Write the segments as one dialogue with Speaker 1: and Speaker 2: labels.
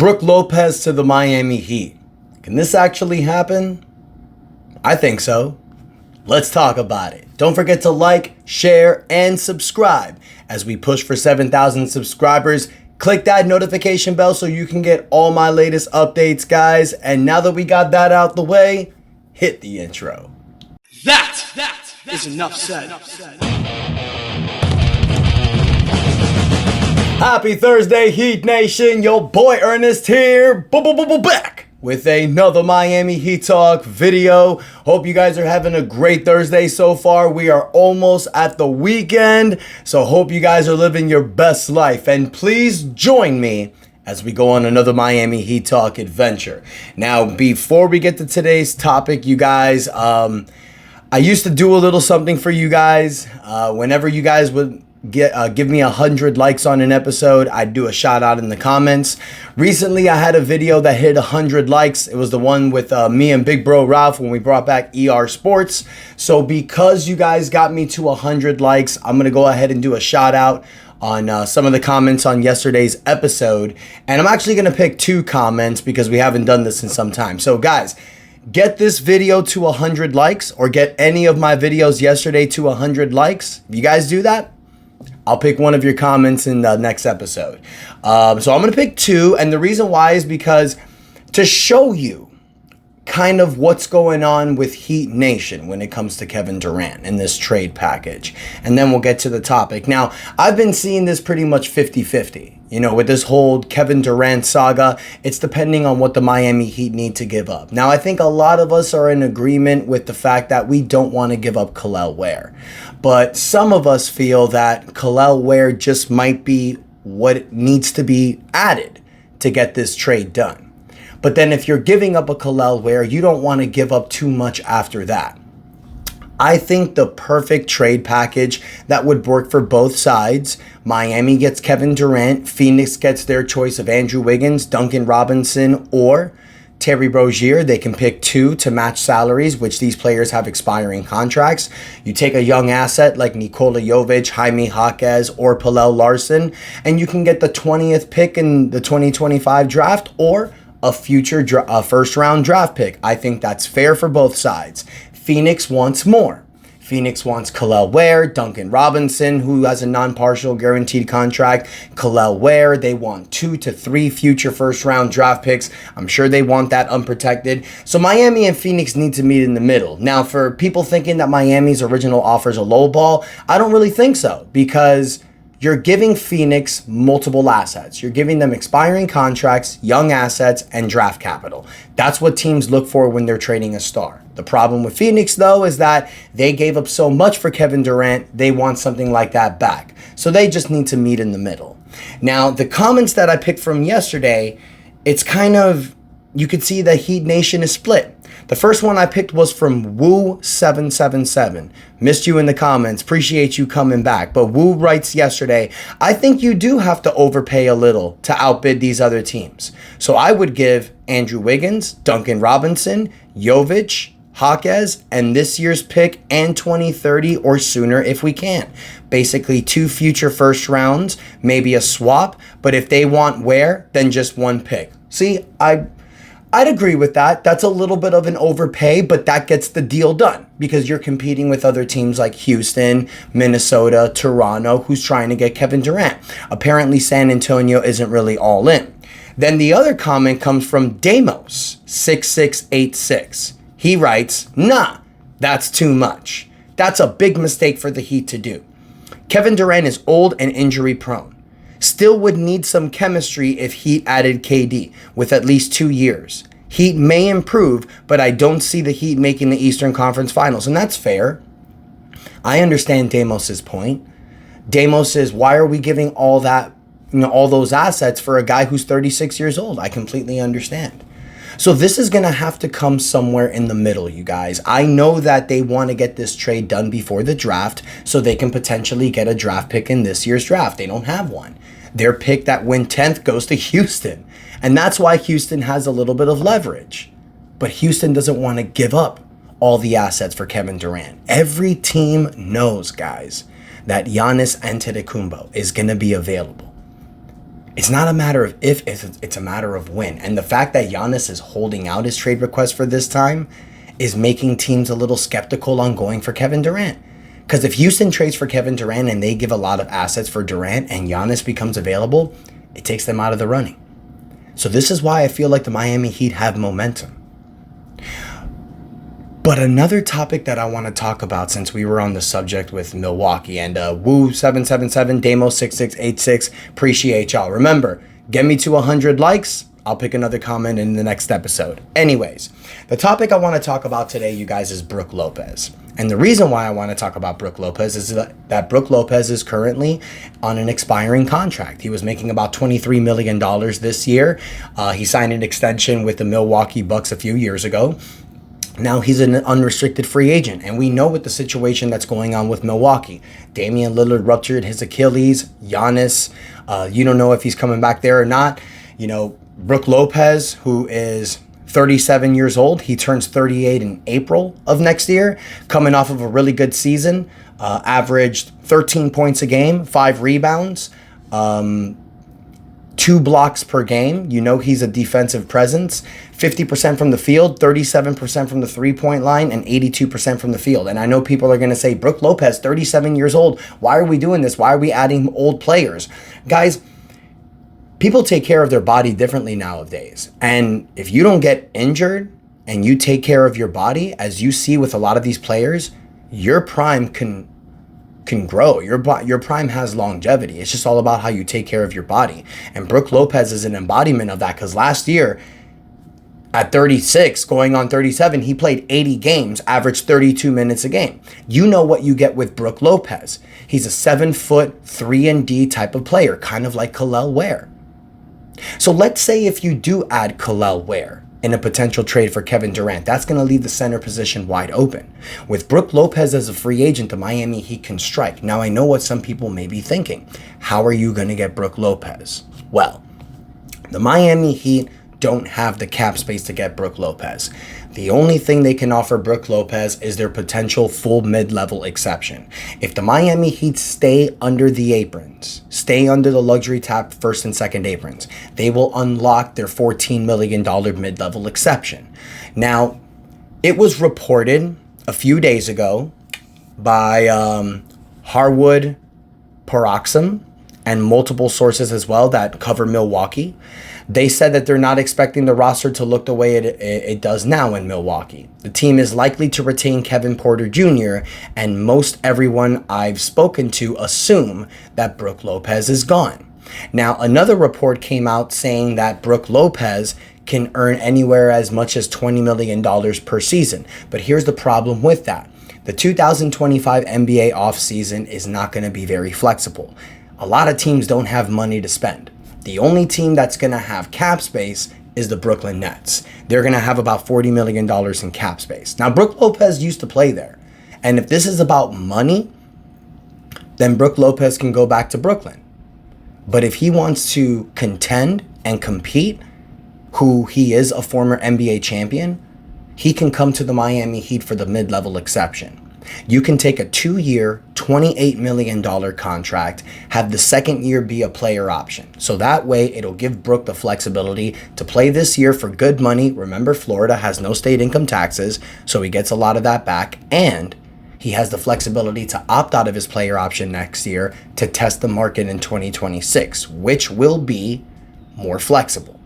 Speaker 1: Brook Lopez to the Miami Heat. Can this actually happen? I think so. Let's talk about it. Don't forget to like, share, and subscribe. As we push for 7,000 subscribers, click that notification bell so you can get all my latest updates, guys. And now that we got that out the way, hit the intro.
Speaker 2: That is enough said.
Speaker 1: Happy Thursday, Heat Nation. Your boy Ernest here. Back with another Miami Heat Talk video. Hope you guys are having a great Thursday so far. We are almost at the weekend, so hope you guys are living your best life. And please join me as we go on another Miami Heat Talk adventure. Now, before we get to today's topic, you guys, I used to do a little something for you guys. Whenever you guys would give me 100 likes on an episode, I'd do a shout out in the comments. Recently, I had a video that hit 100 likes. It was the one with me and Big Bro Ralph when we brought back ER Sports. So because you guys got me to 100 likes, I'm going to go ahead and do a shout out on some of the comments on yesterday's episode. And I'm actually going to pick 2 comments because we haven't done this in some time. So guys, get this video to 100 likes or get any of my videos yesterday to 100 likes. If you guys do that, I'll pick one of your comments in the next episode. So I'm going to pick 2. And the reason why is because to show you kind of what's going on with Heat Nation when it comes to Kevin Durant in this trade package. And then we'll get to the topic. Now, I've been seeing this pretty much 50-50. You know, with this whole Kevin Durant saga, it's depending on what the Miami Heat need to give up. Now, I think a lot of us are in agreement with the fact that we don't want to give up Kel'el Ware. But some of us feel that Kel'el Ware just might be what needs to be added to get this trade done. But then if you're giving up a Kel'el Ware, you don't want to give up too much after that. I think the perfect trade package that would work for both sides. Miami gets Kevin Durant, Phoenix gets their choice of Andrew Wiggins, Duncan Robinson, or Terry Rozier. They can pick 2 to match salaries, which these players have expiring contracts. You take a young asset like Nikola Jovic, Jaime Jaquez, or Pallel Larson, and you can get the 20th pick in the 2025 draft or a future first-round draft pick. I think that's fair for both sides. Phoenix wants more. Phoenix wants Kel'el Ware, Duncan Robinson, who has a non-partial guaranteed contract. Kel'el Ware, they want 2 to 3 future first-round draft picks. I'm sure they want that unprotected. So Miami and Phoenix need to meet in the middle. Now, for people thinking that Miami's original offer is a low ball, I don't really think so, because you're giving Phoenix multiple assets. You're giving them expiring contracts, young assets, and draft capital. That's what teams look for when they're trading a star. The problem with Phoenix, though, is that they gave up so much for Kevin Durant, they want something like that back. So they just need to meet in the middle. Now, the comments that I picked from yesterday, it's kind of, you could see that Heat Nation is split. The first one I picked was from Woo777. Missed you in the comments. Appreciate you coming back. But Woo writes yesterday, I think you do have to overpay a little to outbid these other teams. So I would give Andrew Wiggins, Duncan Robinson, Jovic, Jaquez, and this year's pick and 2030 or sooner if we can. Basically 2 future first rounds, maybe a swap. But if they want Ware, then just 1 pick. See, I'd agree with that. That's a little bit of an overpay, but that gets the deal done because you're competing with other teams like Houston, Minnesota, Toronto, who's trying to get Kevin Durant. Apparently, San Antonio isn't really all in. Then the other comment comes from Damos6686. He writes, nah, that's too much. That's a big mistake for the Heat to do. Kevin Durant is old and injury prone. Still would need some chemistry if Heat added KD with at least 2 years. Heat may improve, but I don't see the Heat making the Eastern Conference Finals, and that's fair. I understand Damos's point. Damos is, why are we giving all that, all those assets for a guy who's 36 years old? I completely understand. So this is going to have to come somewhere in the middle, you guys. I know that they want to get this trade done before the draft so they can potentially get a draft pick in this year's draft. They don't have one. Their pick that went 10th goes to Houston. And that's why Houston has a little bit of leverage. But Houston doesn't want to give up all the assets for Kevin Durant. Every team knows, guys, that Giannis Antetokounmpo is going to be available. It's not a matter of if, it's a matter of when. And the fact that Giannis is holding out his trade request for this time is making teams a little skeptical on going for Kevin Durant. Because if Houston trades for Kevin Durant and they give a lot of assets for Durant and Giannis becomes available, it takes them out of the running. So this is why I feel like the Miami Heat have momentum. But another topic that I want to talk about, since we were on the subject with Milwaukee, and Woo777, Damo6686, appreciate y'all. Remember, get me to 100 likes, I'll pick another comment in the next episode. Anyways, the topic I want to talk about today, you guys, is Brook Lopez. And the reason why I want to talk about Brook Lopez is that Brook Lopez is currently on an expiring contract. He was making about $23 million this year. He signed an extension with the Milwaukee Bucks a few years ago. Now he's an unrestricted free agent, and we know with the situation that's going on with Milwaukee. Damian Lillard ruptured his Achilles. Giannis, you don't know if he's coming back there or not. You know, Brook Lopez, who is 37 years old, he turns 38 in April of next year, coming off of a really good season, averaged 13 points a game, 5 rebounds, 2 blocks per game. You know he's a defensive presence. 50% from the field, 37% from the three-point line, and 82% from the field. And I know people are going to say, Brook Lopez, 37 years old. Why are we doing this? Why are we adding old players? Guys, people take care of their body differently nowadays. And if you don't get injured and you take care of your body, as you see with a lot of these players, your prime can grow. Your prime has longevity. It's just all about how you take care of your body. And Brook Lopez is an embodiment of that, because last year at 36, going on 37, he played 80 games, averaged 32 minutes a game. You know what you get with Brook Lopez. He's a 7-foot, 3-and-D type of player, kind of like Kel'el Ware. So let's say if you do add Kel'el Ware in a potential trade for Kevin Durant, that's going to leave the center position wide open. With Brook Lopez as a free agent, the Miami Heat can strike. Now, I know what some people may be thinking. How are you going to get Brook Lopez? Well, the Miami Heat don't have the cap space to get Brook Lopez. The only thing they can offer Brook Lopez is their potential full mid-level exception. If the Miami Heat stay under the aprons, stay under the luxury tax first and second aprons, they will unlock their $14 million mid-level exception. Now, it was reported a few days ago by Harwood Paroxysm and multiple sources as well that cover Milwaukee. They said that they're not expecting the roster to look the way it does now in Milwaukee. The team is likely to retain Kevin Porter Jr., and most everyone I've spoken to assume that Brook Lopez is gone. Now, another report came out saying that Brook Lopez can earn anywhere as much as $20 million per season. But here's the problem with that. The 2025 NBA offseason is not going to be very flexible. A lot of teams don't have money to spend. The only team that's going to have cap space is the Brooklyn Nets. They're going to have about $40 million in cap space. Now, Brook Lopez used to play there. And if this is about money, then Brook Lopez can go back to Brooklyn. But if he wants to contend and compete, who he is a former NBA champion, he can come to the Miami Heat for the mid-level exception. You can take a 2-year, $28 million contract, have the second year be a player option. So that way it'll give Brook the flexibility to play this year for good money. Remember, Florida has no state income taxes, so he gets a lot of that back. And he has the flexibility to opt out of his player option next year to test the market in 2026, which will be more flexible.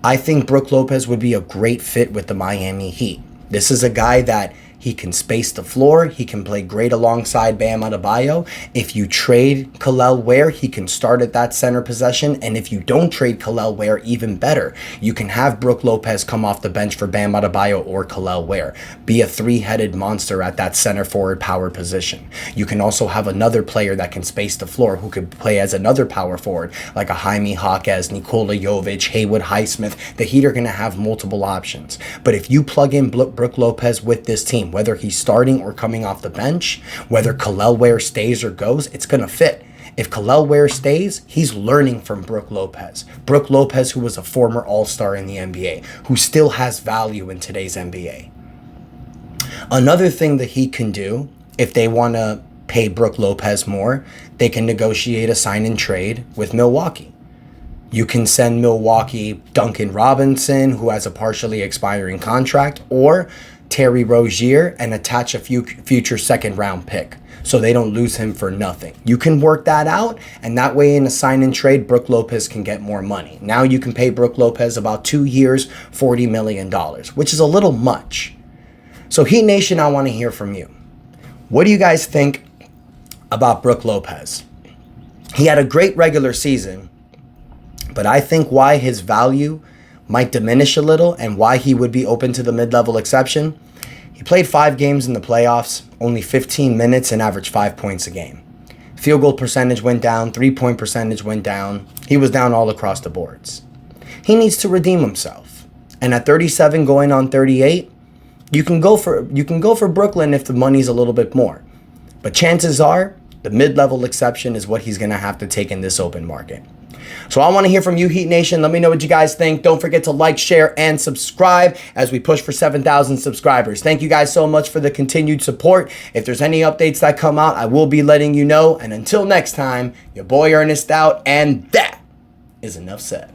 Speaker 1: I think Brook Lopez would be a great fit with the Miami Heat. This is a guy that he can space the floor. He can play great alongside Bam Adebayo. If you trade Kel'el Ware, he can start at that center possession. And if you don't trade Kel'el Ware, even better. You can have Brook Lopez come off the bench for Bam Adebayo or Kel'el Ware. Be a three-headed monster at that center forward power position. You can also have another player that can space the floor who could play as another power forward, like a Jaime Jaquez, Nikola Jovic, Haywood Highsmith. The Heat are going to have multiple options. But if you plug in Brook Lopez with this team, whether he's starting or coming off the bench, whether Kel'el Ware stays or goes, it's going to fit. If Kel'el Ware stays, he's learning from Brook Lopez. Brook Lopez, who was a former All-Star in the NBA, who still has value in today's NBA. Another thing that he can do, if they want to pay Brook Lopez more, they can negotiate a sign and trade with Milwaukee. You can send Milwaukee Duncan Robinson, who has a partially expiring contract, or Terry Rozier and attach a future second round pick so they don't lose him for nothing. You can work that out, and that way in a sign and trade, Brook Lopez can get more money. Now you can pay Brook Lopez about 2 years, $40 million, which is a little much. So Heat Nation, I want to hear from you. What do you guys think about Brook Lopez? He had a great regular season, but I think why his value might diminish a little and why he would be open to the mid-level exception. He played 5 games in the playoffs, only 15 minutes and averaged 5 points a game. Field goal percentage went down, 3-point percentage went down. He was down all across the boards. He needs to redeem himself. And at 37 going on 38, you can go for Brooklyn if the money's a little bit more. But chances are the mid-level exception is what he's going to have to take in this open market. So I want to hear from you, Heat Nation. Let me know what you guys think. Don't forget to like, share, and subscribe as we push for 7,000 subscribers. Thank you guys so much for the continued support. If there's any updates that come out, I will be letting you know. And until next time, your boy Ernest out, and that is enough said.